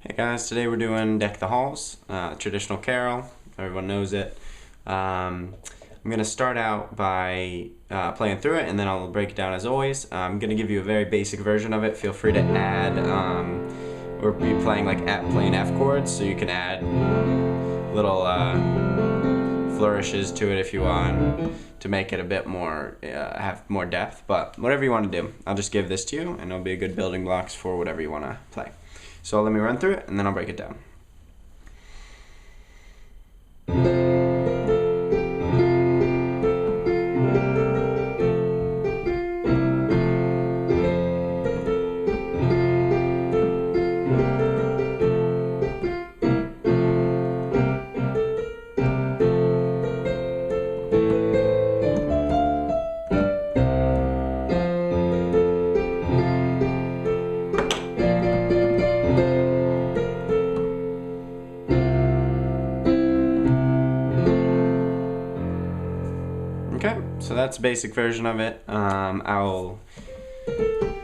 Hey guys, today we're doing Deck the Halls, traditional carol. Everyone knows it. I'm going to start out by playing through it, and then I'll break it down as always. I'm going to give you a very basic version of it. Feel free to add, we'll be playing like plain F chords, so you can add little flourishes to it if you want to make it a bit more, have more depth. But whatever you want to do, I'll just give this to you, and it'll be a good building blocks for whatever you want to play. So let me run through it, and then I'll break it down. Okay, so that's the basic version of it. I'll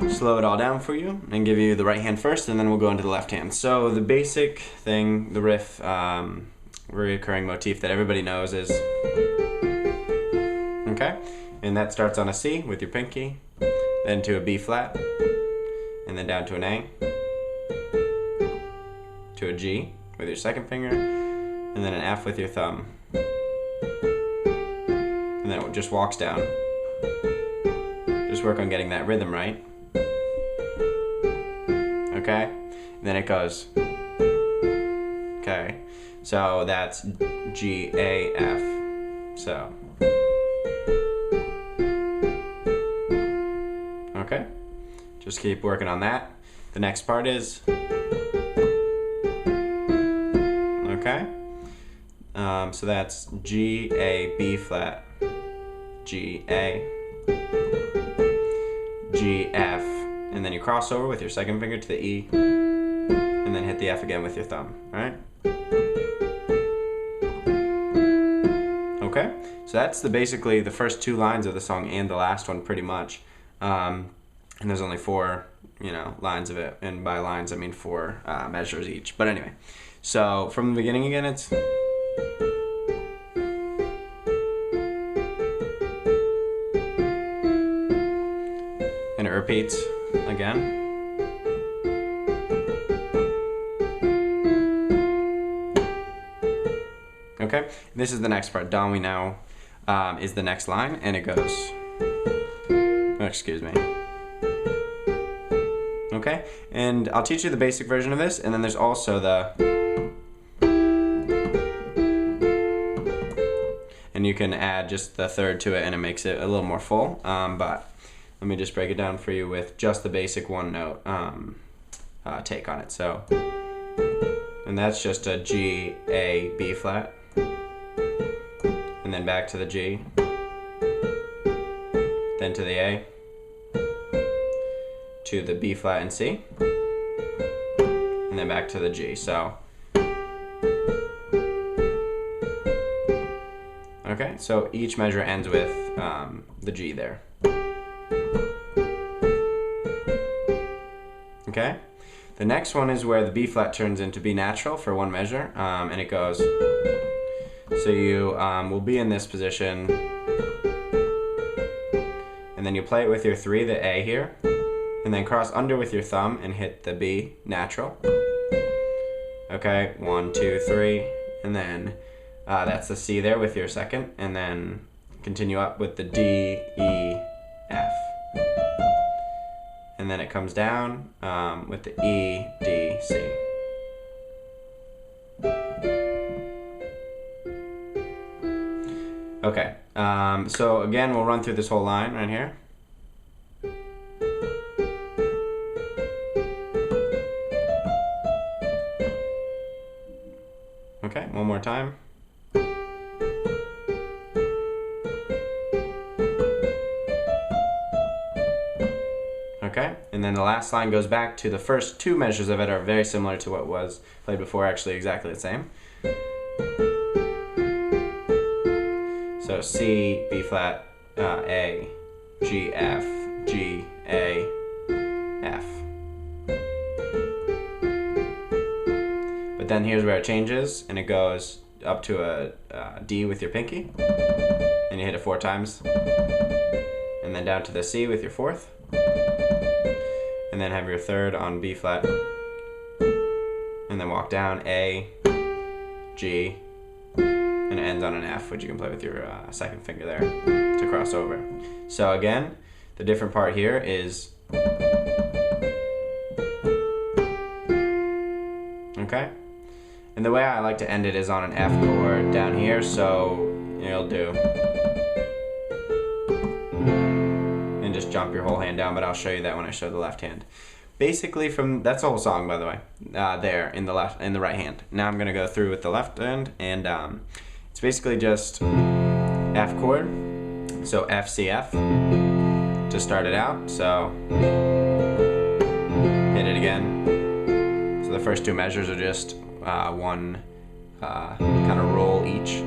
slow it all down for you and give you the right hand first, and then we'll go into the left hand. So the basic thing, the riff, recurring motif that everybody knows is, okay, and that starts on a C with your pinky, then to a B flat, and then down to an A, to a G with your second finger, and then an F with your thumb. And then it just walks down. Just work on getting that rhythm right. Okay? And then it goes. Okay? So that's G, A, F. So. Okay? Just keep working on that. The next part is. Okay? So that's G, A, B flat. G, A, G, F, and then you cross over with your second finger to the E, and then hit the F again with your thumb, alright? Okay, so that's basically the first two lines of the song and the last one pretty much. And there's only four, lines of it, and by lines I mean four measures each. But anyway, so from the beginning again, it's... and it repeats again. Okay, this is the next part. Do we now is the next line, and it goes. Oh, excuse me. Okay, and I'll teach you the basic version of this, and then there's also the. And you can add just the third to it, and it makes it a little more full. But let me just break it down for you with just the basic one note take on it. So, and that's just a G, A, B flat, and then back to the G, then to the A, to the B flat and C, and then back to the G. So, okay, so each measure ends with the G there. Okay, the next one is where the B flat turns into B natural for one measure, and it goes, so you will be in this position, and then you play it with your 3, the A here, and then cross under with your thumb and hit the B natural. Okay, 1, 2, 3, and then that's the C there with your second, and then continue up with the D, E, F. And then it comes down with the E, D, C. Okay, so again, we'll run through this whole line right here. Okay, one more time. Okay, and then the last line goes back to the first two measures of it are very similar to what was played before, actually exactly the same. So C, B flat, A, G, F, G, A, F. But then here's where it changes, and it goes up to a D with your pinky, and you hit it 4 times, and then down to the C with your 4th, and then have your 3rd on B flat, and then walk down A, G, and it ends on an F, which you can play with your 2nd finger there to cross over. So again, the different part here is, okay? And the way I like to end it is on an F chord down here, so you'll do, and just jump your whole hand down, but I'll show you that when I show the left hand. Basically that's the whole song, by the way, there in the right hand. Now I'm gonna go through with the left hand, and it's basically just F chord, so F, C, F to start it out, so hit it again. So the first 2 measures are just one kind of roll each.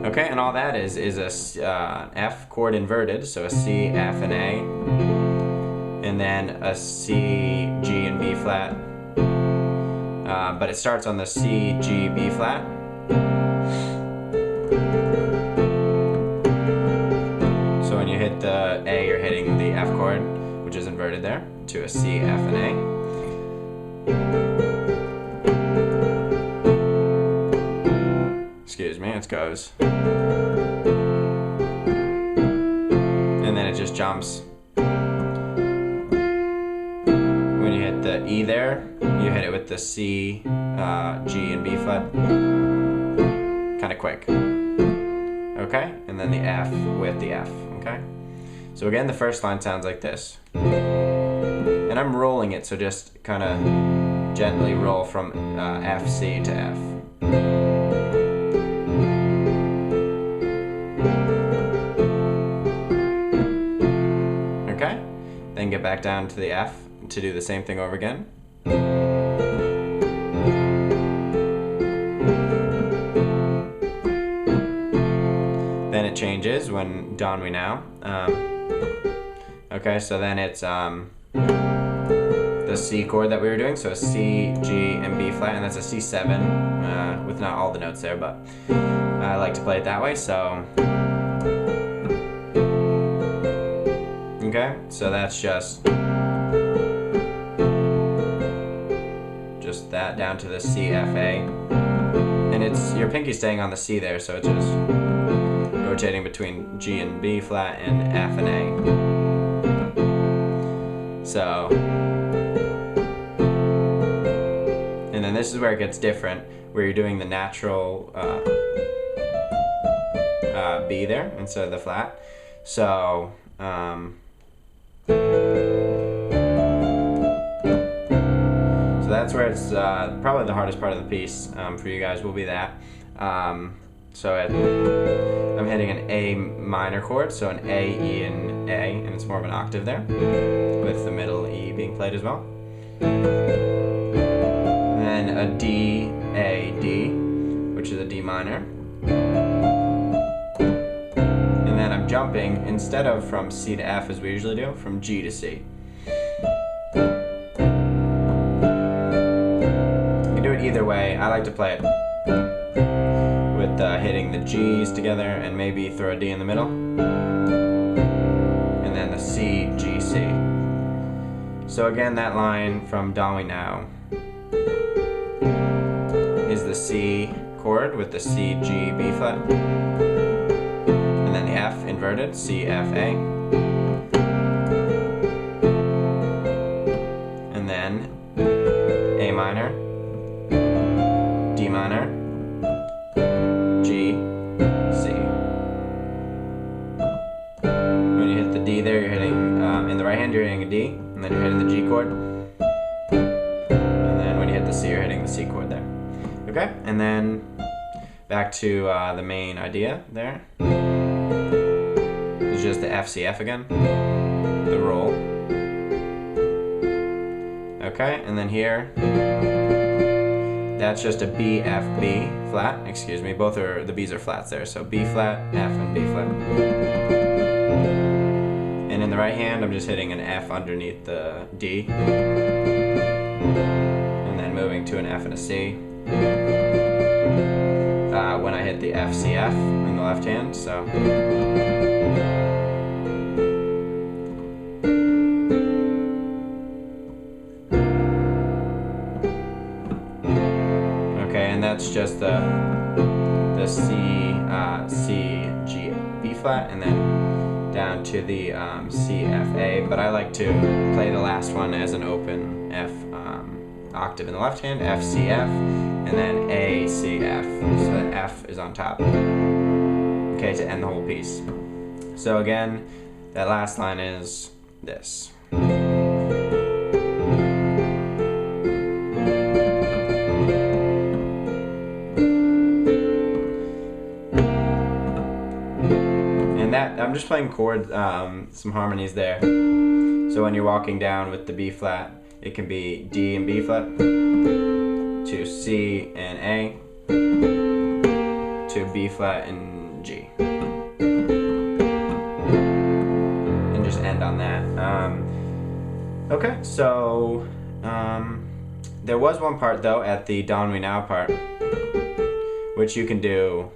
Okay, and all that is a F chord inverted, so a C, F, and A, and then a C, G, and B flat. But it starts on the C, G, B flat. So when you hit the A, you're hitting the F chord, which is inverted there, to a C, F, and A. Excuse me, it goes. And then it just jumps. When you hit the E there, you hit it with the C, G, and B flat. Kind of quick. Okay? And then the F with the F. Okay? So again, the first line sounds like this. And I'm rolling it, so just kind of gently roll from F, C to F. Okay? Then get back down to the F to do the same thing over again. Then it changes when Don We Now. Okay, so then it's the C chord that we were doing, so C, G, and B flat, and that's a C7 with not all the notes there, but I like to play it that way, so. Okay, so that's just that down to the C, F, A, and your pinky's staying on the C there, so it's just rotating between G and B flat and F and A. So, and then this is where it gets different, where you're doing the natural B there instead of the flat. So, so that's where it's probably the hardest part of the piece for you guys will be that. So I'm hitting an A minor chord, so an A, E, and A, and it's more of an octave there, with the middle E being played as well. And then a D, A, D, which is a D minor. And then I'm jumping, instead of from C to F as we usually do, from G to C. You can do it either way. I like to play it with hitting the G's together and maybe throw a D in the middle. And then the C, G, C. So again, that line from Don We Now is the C chord with the C, G, B flat. And then the F inverted, C, F, A. And then A minor, D minor, G, C. When you hit the D there, you're hitting, in the right hand you're hitting a D, and then you're hitting the G chord. And then when you hit the C, you're hitting the C chord there. Okay, and then back to the main idea there. It's just the F, C, F again, the roll. Okay, and then here, that's just a B, F, B flat, excuse me, both are, the B's are flats there, so B flat, F, and B flat. And in the right hand, I'm just hitting an F underneath the D, and then moving to an F and a C when I hit the F, C, F in the left hand. So okay, and that's just the C, C, G, B flat, and then down to the C, F, A. But I like to play the last one as an open F octave in the left hand, F, C, F, and then A, C, F. So that F is on top. Okay, to end the whole piece. So again, that last line is this. That, I'm just playing chord, some harmonies there. So when you're walking down with the B flat, it can be D and B flat, to C and A, to B flat and G. And just end on that. Okay, so there was one part though at the Dawn We Now part, which you can do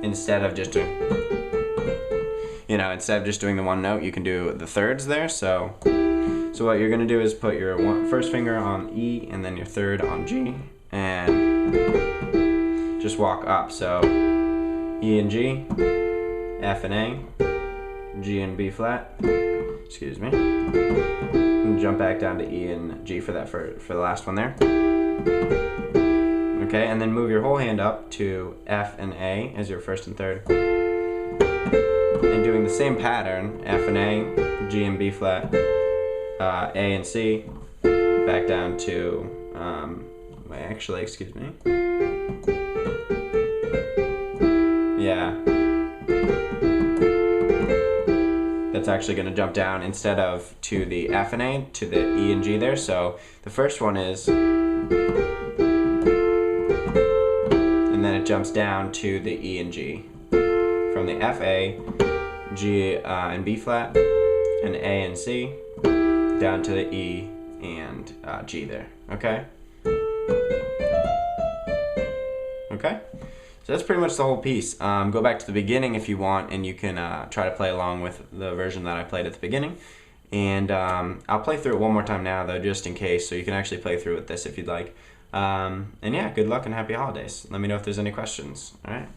instead of just doing, instead of just doing the one note, you can do the thirds there. So what you're gonna do is put your first finger on E and then your third on G, and just walk up. So E and G, F and A, G and B flat. Excuse me. And jump back down to E and G for that for the last one there. Okay, and then move your whole hand up to F and A as your first and third. And doing the same pattern, F and A, G and B flat, A and C, back down to, excuse me. Yeah. That's actually going to jump down instead of to the F and A, to the E and G there. So the first one is, and then it jumps down to the E and G. From the F, A, G and B flat, and A and C, down to the E and G there, okay? Okay, so that's pretty much the whole piece. Go back to the beginning if you want, and you can try to play along with the version that I played at the beginning. And I'll play through it one more time now though, just in case, so you can actually play through with this if you'd like. And yeah, good luck and happy holidays. Let me know if there's any questions, all right?